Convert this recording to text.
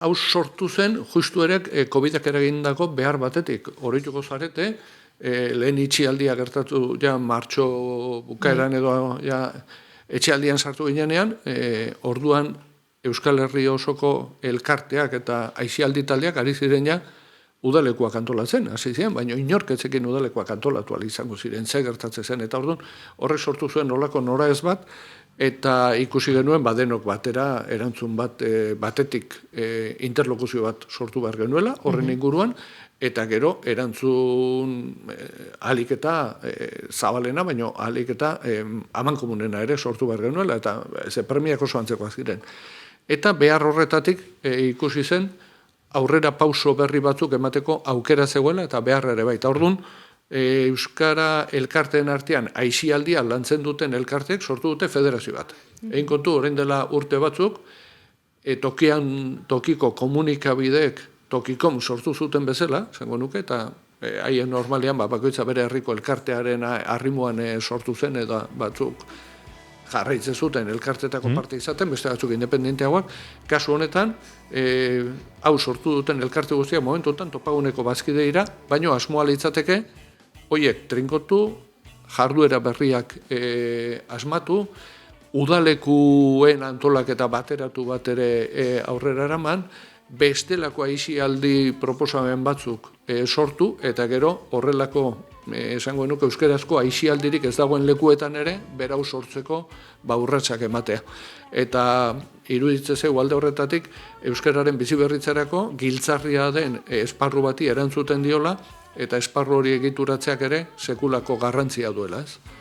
hau sortu zen, justu ere, COVID-ak eragindako behar batetik. Horituko zarete, lehen itxialdia gertatu, ja, martxo bukaeran edo, ja, etxialdian sartu ginenean, orduan Euskal Herri osoko elkarteak eta aisialdi taldeak ari ziren ja, udalekuak antolatzen, hasi ziren, baina inork etzekin udalekuak antolatu izango ziren, ze gertatzen zen, eta orduan horrek sortu zuen nolako nora ez bat, eta ikusi genuen badenok batera erantzun batetik interlokuzio bat sortu behar genuela, horren inguruan, eta gero erantzun ahalik eta zabalena, baina ahalik eta amankomunena ere sortu behar genuela, eta ze premiak oso antzekoak ziren. Eta behar horretatik ikusi zen, aurrera pauso berri batzuk emateko aukera zegoela, eta behar ere baita. Orduan, Euskara elkarteen artean aisialdia lantzen duten elkarteek sortu dute federazio bat. Egin kontu, orain dela urte batzuk, tokiko komunikabideek tokikom sortu zuten bezala, zango nuke, eta haien normalean bakoitza bere herriko elkartearen arrimuan sortu zen, eta batzuk jarraitzen zuten elkartetako parte izaten, beste batzuk independenteagoak, kasu honetan, hau sortu duten elkarte guztiak momentu honetan topaguneko bazkide dira, baino asmoa litzateke, hoiek trinkotu, jarduera berriak asmatu, udalekuen antolaketa bateratu bat ere aurrera eraman, bestelako aisialdi proposamen batzuk sortu, eta gero horrelako esango nuke euskerazko aisialdirik ez dagoen lekuetan ere, berau sortzeko urratsak ematea. Eta iruditzen zeu alde horretatik, euskararen biziberritzarako giltzarria den esparru bati erantzuten diola, eta esparru hori egituratzeak ere sekulako garrantzia duela, ez?